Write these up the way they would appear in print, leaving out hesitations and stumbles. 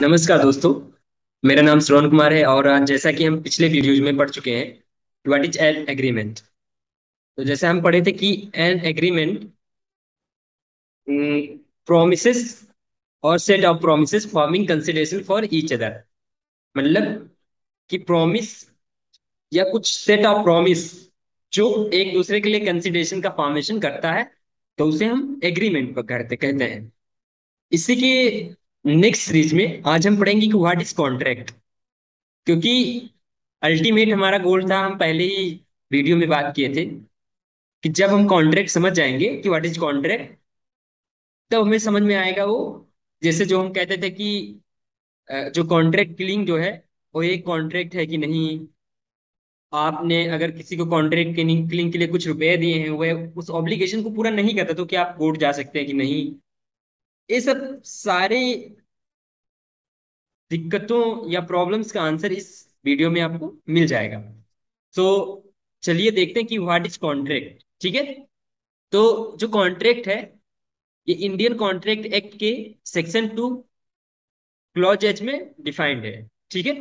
नमस्कार दोस्तों। मेरा नाम श्रवण कुमार है और आज जैसा कि हम पिछले वीडियोज में पढ़ चुके हैं, व्हाट इज एन एग्रीमेंट। तो जैसे हम पढ़े थे कि एन एग्रीमेंट प्रोमिसेस और set of promises forming consideration for each other. मतलब कि प्रॉमिस या कुछ सेट ऑफ प्रॉमिस जो एक दूसरे के लिए कंसिडरेशन का फॉर्मेशन करता है, तो उसे हम एग्रीमेंट पर कहते हैं। इसी के नेक्स्ट सीरीज में आज हम पढ़ेंगे कि व्हाट इज कॉन्ट्रैक्ट। क्योंकि अल्टीमेट हमारा गोल था, हम पहले ही वीडियो में बात किए थे कि जब हम कॉन्ट्रैक्ट समझ जाएंगे कि व्हाट इज कॉन्ट्रैक्ट, तब हमें समझ में आएगा वो। जैसे जो हम कहते थे कि जो कॉन्ट्रैक्ट किलिंग जो है वो एक कॉन्ट्रैक्ट है कि नहीं। आपने अगर किसी को कॉन्ट्रैक्ट किलिंग के लिए कुछ रुपए दिए हैं, वह उस ऑब्लिगेशन को पूरा नहीं करता, तो क्या आप कोर्ट जा सकते हैं कि नहीं। ये सब सारे दिक्कतों या प्रॉब्लम्स का आंसर इस वीडियो में आपको मिल जाएगा। तो चलिए देखते हैं कि व्हाट इज कॉन्ट्रैक्ट। ठीक है। तो जो कॉन्ट्रैक्ट है, ये इंडियन कॉन्ट्रैक्ट एक्ट के सेक्शन 2 क्लॉज एच में डिफाइंड है। ठीक है।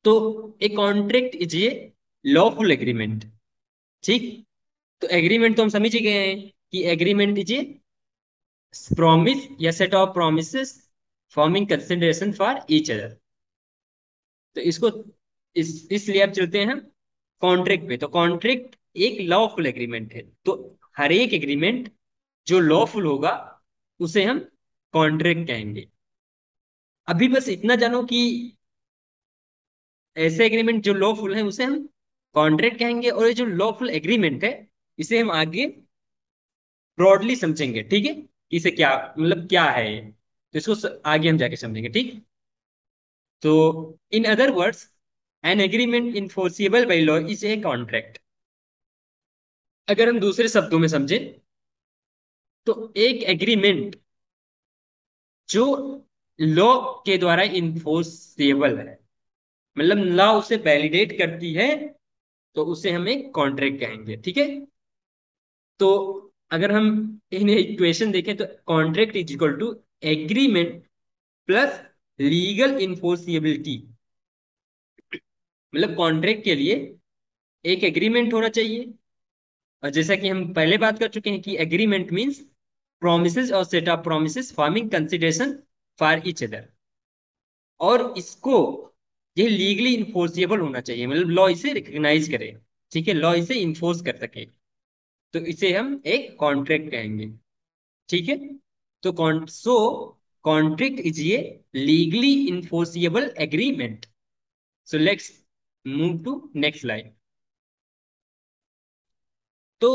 तो a contract is a lawful agreement. ठीक। तो एग्रीमेंट तो हम समझ ही गए हैं कि एग्रीमेंट इज ए प्रॉमिस या set of promises forming consideration for each other. तो इसको इसलिए अब चलते हैं हम कॉन्ट्रैक्ट पे। तो कॉन्ट्रैक्ट एक लॉफुल एग्रीमेंट है। तो हर एक एग्रीमेंट जो लॉफुल होगा उसे हम कॉन्ट्रैक्ट कहेंगे। अभी बस इतना जानो कि ऐसे एग्रीमेंट जो लॉफुल है उसे हम कॉन्ट्रैक्ट कहेंगे, और ये जो लॉफुल एग्रीमेंट है इसे हम आगे ब्रॉडली समझेंगे। ठीक है कि इसे क्या मतलब क्या है ये। तो इसको आगे हम जाके समझेंगे। ठीक। तो in other words, an agreement enforceable by law is a contract. अगर हम दूसरे शब्दों में समझें, तो एक एग्रीमेंट जो लॉ के द्वारा इन्फोर्सेबल है, मतलब लॉ उसे वैलिडेट करती है, तो उसे हम एक कॉन्ट्रैक्ट कहेंगे। ठीक है। तो अगर हम इन इक्वेशन देखें, तो contract is equal to agreement plus legal enforceability. मतलब कॉन्ट्रैक्ट के लिए एक एग्रीमेंट होना चाहिए, और जैसा कि हम पहले बात कर चुके हैं कि एग्रीमेंट मींस promises और set of promises forming consideration for each other. और इसको ये लीगली इन्फोर्सिबल होना चाहिए, मतलब लॉ इसे रिकॉग्नाइज करे। ठीक है, लॉ इसे इन्फोर्स कर सके, तो इसे हम एक कॉन्ट्रैक्ट कहेंगे। ठीक है। तो कॉन्ट्रैक्ट इज ये legally enforceable agreement. So let's move to next line. तो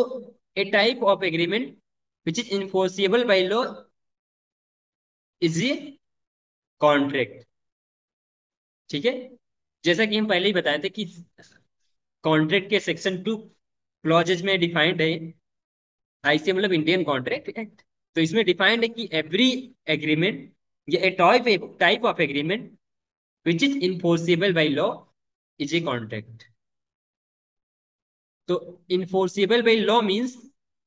a type of agreement which is enforceable by law is ये कॉन्ट्रैक्ट। ठीक है। जैसा कि हम पहले ही बताए थे कि कॉन्ट्रैक्ट के सेक्शन 2 क्लॉजेज में डिफाइंड है, आईसी मतलब इंडियन कॉन्ट्रैक्ट एक्ट। तो इसमें डिफाइंड है कि एवरी एग्रीमेंट या a type of agreement which is enforceable by law is a contract. तो इन्फोर्सिबल बाय लॉ मींस,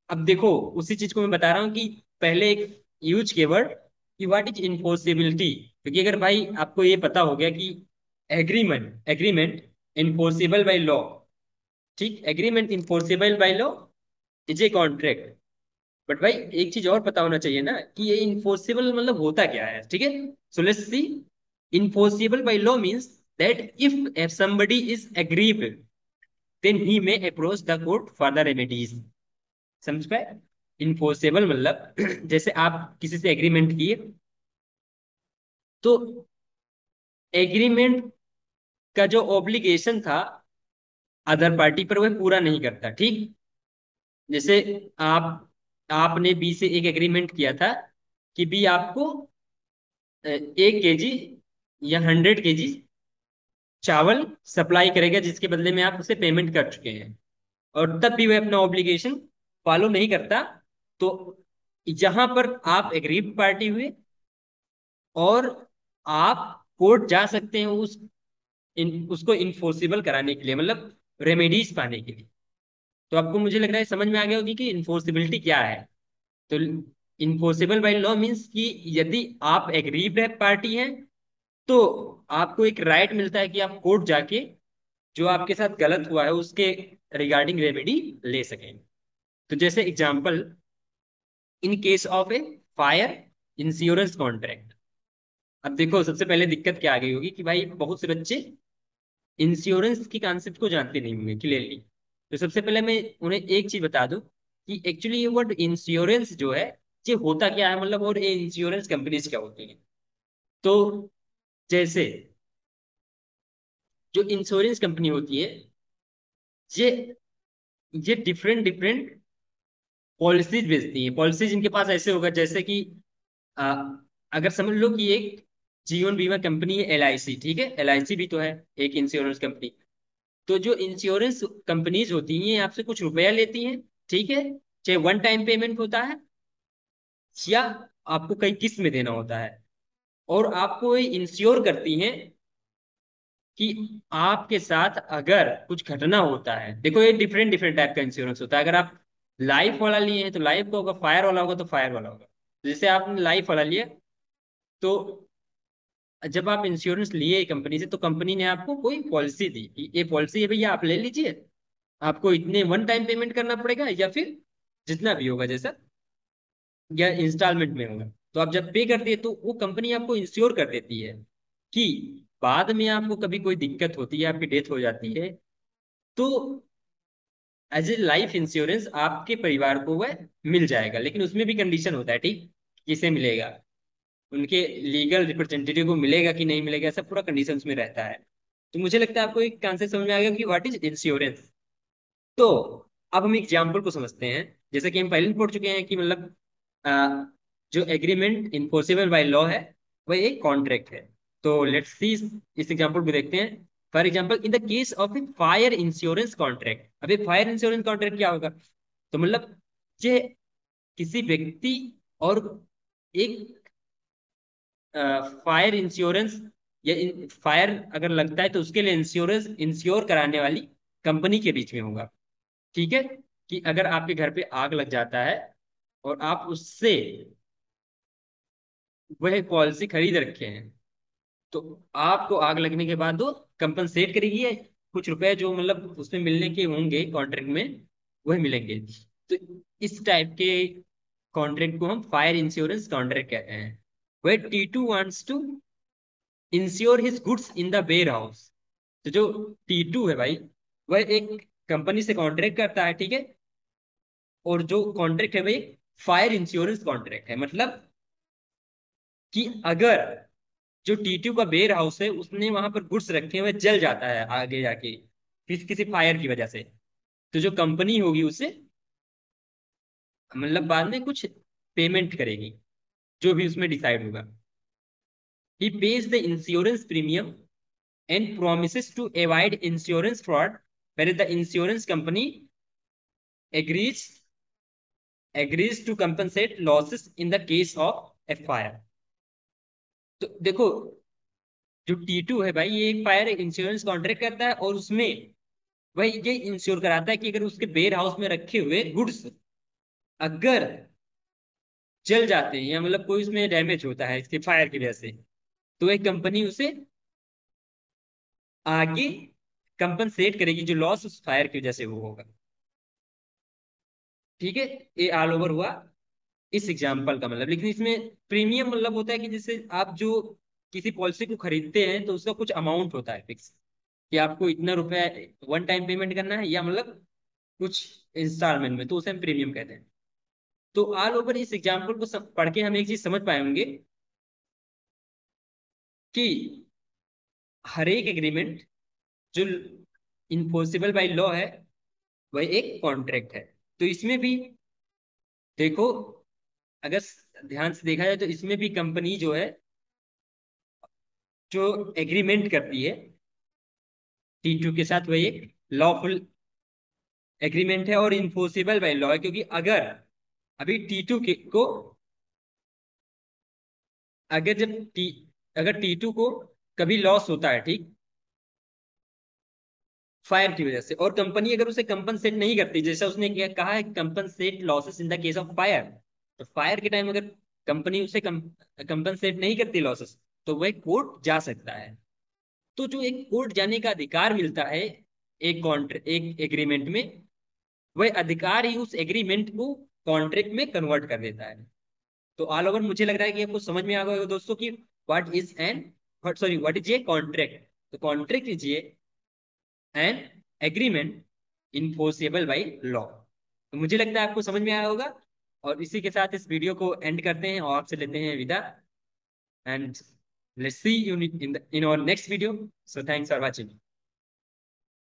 अब देखो उसी चीज को मैं बता रहा हूँ कि पहले एक यूज कीवर्ड कि व्हाट इज इन्फोर्सिबिलिटी। क्योंकि अगर भाई आपको ये पता हो गया कि agreement agreement enforceable by law, ठीक, agreement enforceable by law is a contract. But भाई एक चीज और पता होना चाहिए ना कि ये इन्फोर्सिबल मतलब होता क्या है। ठीक है। So let's see. Enforceable by law means that if somebody is aggrieved, then he may approach the court for the remedies। समझ पाए। इन्फोर्सेबल मतलब जैसे आप किसी से एग्रीमेंट किए, तो एग्रीमेंट का जो ऑब्लिगेशन था अदर पार्टी पर वह पूरा नहीं करता। ठीक। जैसे आप आपने बी से एक एग्रीमेंट किया था कि बी आपको 1 केजी या 100 केजी चावल सप्लाई करेगा, जिसके बदले में आप उसे पेमेंट कर चुके हैं, और तब भी वह अपना ऑब्लिगेशन फॉलो नहीं करता। तो यहां पर आप एग्रीड पार्टी हुए, और आप कोर्ट जा सकते हैं उसको इन्फोर्सिबल कराने के लिए, मतलब रेमेडीज पाने के लिए। तो आपको मुझे लग रहा है समझ में आ गया होगी कि इन्फोर्सिबिलिटी क्या है। तो इन्फोर्सेबल बाय लॉ मीन्स कि यदि आप एग्रीड पार्टी हैं तो आपको एक राइट मिलता है कि आप कोर्ट जाके जो आपके साथ गलत हुआ है उसके रिगार्डिंग रेमेडी ले सकें। तो जैसे example, in case of A fire insurance contract. अब देखो सबसे पहले दिक्कत क्या आ गई होगी कि भाई बहुत से बच्चे इंश्योरेंस की कॉन्सेप्ट को जानते नहीं होंगे क्लियरली। तो सबसे पहले मैं उन्हें एक चीज बता दूं कि एक्चुअली ये वर्ड इंश्योरेंस जो है ये होता क्या है, मतलब और ये इंश्योरेंस कंपनीज क्या होती है। तो जैसे जो इंश्योरेंस कंपनी होती है ये ये डिफरेंट डिफरेंट पॉलिसीज बेचती हैं। पॉलिसीज इनके पास ऐसे होगा जैसे कि आ, अगर समझ लो कि एक जीवन बीमा कंपनी है LIC, ठीक है, LIC भी तो है एक इंश्योरेंस कंपनी। तो जो इंश्योरेंस कंपनीज होती हैं ये आपसे कुछ रुपया लेती हैं, ठीक है, चाहे वन टाइम पेमेंट होता है या आपको कई किस्त में देना होता है। और आपको ये इंश्योर करती हैं कि आपके साथ अगर कुछ घटना होता है, देखो ये डिफरेंट डिफरेंट टाइप का इंश्योरेंस होता है। अगर आप लाइफ वाला लिए हैं तो लाइफ का होगा, फायर वाला होगा तो फायर वाला होगा। जैसे आपने लाइफ वाला लिया तो जब आप इंश्योरेंस लिए कंपनी से तो कंपनी ने आपको कोई पॉलिसी दी कि ये पॉलिसी है भैया आप ले लीजिए, आपको इतने वन टाइम पेमेंट करना पड़ेगा या फिर जितना भी होगा जैसा, या इंस्टॉलमेंट में होगा। तो आप जब पे करते हैं तो वो कंपनी आपको इंश्योर कर देती है कि बाद में आपको कभी कोई दिक्कत होती है, आपकी डेथ हो जाती है, तो एज ए लाइफ इंश्योरेंस आपके परिवार को वह मिल जाएगा। लेकिन उसमें भी कंडीशन होता है, ठीक, किसे मिलेगा, उनके लीगल रिप्रेजेंटेटिव को मिलेगा कि नहीं मिलेगा, ऐसा पूरा कंडीशंस में रहता है। तो मुझे लगता है आपको एक कॉन्सेप्ट समझ में आ गया कि व्हाट इज इंश्योरेंस। तो अब हम एग्जाम्पल को समझते हैं। जैसे कि हम पहले भी पढ़ चुके हैं कि मतलब अ, जो एग्रीमेंट इन्फोर्सेबल बाय लॉ है वह एक कॉन्ट्रैक्ट है। तो लेट्स सी इस एग्जाम्पल को देखते हैं। For example, in the case of A fire insurance contract. अब ये फायर इंश्योरेंस कॉन्ट्रैक्ट क्या होगा, तो मतलब ये किसी व्यक्ति और एक फायर इंश्योरेंस या फायर अगर लगता है तो उसके लिए इंश्योरेंस इंश्योर कराने वाली कंपनी के बीच में होगा। ठीक है, कि अगर आपके घर पे आग लग जाता है और आप उससे वह पॉलिसी खरीद रखे हैं तो आपको आग लगने के बाद वो कंपनसेट करेगी है, कुछ रुपए जो मतलब उसमें मिलने के होंगे कॉन्ट्रैक्ट में वह मिलेंगे। तो इस टाइप के कॉन्ट्रैक्ट को हम फायर इंश्योरेंस कॉन्ट्रैक्ट कहते हैं। वह T2 wants to insure his goods in the warehouse. तो जो T2 है भाई वह एक कंपनी से कॉन्ट्रैक्ट करता है, ठीक है, और जो कॉन्ट्रैक्ट है भाई फायर इंश्योरेंस कॉन्ट्रैक्ट है। मतलब कि अगर जो T2 का वेयर हाउस है उसने वहां पर गुड्स रखे हुए जल जाता है आगे जाके किसी फायर की वजह से, तो जो कंपनी होगी उसे मतलब बाद में कुछ पेमेंट करेगी जो भी उसमें डिसाइड होगा। He pays the insurance premium and promises to avoid insurance fraud where the insurance company agrees agrees to compensate losses in the case of a fire। तो देखो जो T2 है भाई ये एक फायर इंश्योरेंस कॉन्ट्रैक्ट करता है और उसमें भाई ये इंश्योर कराता है कि अगर उसके वेयर हाउस में रखे हुए गुड्स अगर जल जाते हैं या मतलब कोई उसमें डैमेज होता है इसके फायर की वजह से, तो एक कंपनी उसे आगे कंपनसेट करेगी जो लॉस उस फायर की वजह से वो होगा। ठीक है, ये ऑल ओवर हुआ इस एग्जाम्पल का मतलब। लेकिन इसमें प्रीमियम मतलब होता है कि जैसे आप जो किसी पॉलिसी को खरीदते हैं तो उसका कुछ अमाउंट होता है फिक्स कि आपको इतना रुपया वन टाइम पेमेंट करना है या मतलब कुछ इंस्टॉलमेंट में, तो उसे हम प्रीमियम कहते हैं। तो ऑल ओवर इस एग्जाम्पल को पढ़ के हम एक चीज समझ पाएंगे कि हर एक एग्रीमेंट जो इन्फोर्सेबल बाय लॉ है वह एक कॉन्ट्रैक्ट है। तो इसमें भी देखो अगर ध्यान से देखा जाए तो इसमें भी कंपनी जो है जो एग्रीमेंट करती है T2 के साथ वह एक लॉफुल एग्रीमेंट है और इन्फोर्सेबल बाय लॉ है। क्योंकि अगर अभी T2 को अगर जब टी अगर T2 को कभी लॉस होता है, ठीक, फायर की वजह से, और कंपनी अगर उसे कंपनसेट नहीं करती, जैसा उसने क्या कहा है, compensate losses in the case of fire, तो फायर के टाइम अगर कंपनी उसे कंपनसेट नहीं करती लॉसेस, तो वह कोर्ट जा सकता है। तो जो एक कोर्ट जाने का अधिकार मिलता है एक एग्रीमेंट में, वह अधिकार ही उस एग्रीमेंट को कॉन्ट्रैक्ट में कन्वर्ट कर देता है। तो ऑल ओवर मुझे लग रहा है कि आपको समझ में आ गया होगा दोस्तों कि व्हाट इज ए कॉन्ट्रैक्ट। तो contract is an agreement enforceable by law. तो मुझे लगता है आपको समझ में आया होगा। और इसी के साथ इस वीडियो को एंड करते हैं और आपसे लेते हैं विदा। And let's see you in our next video. So thanks for watching.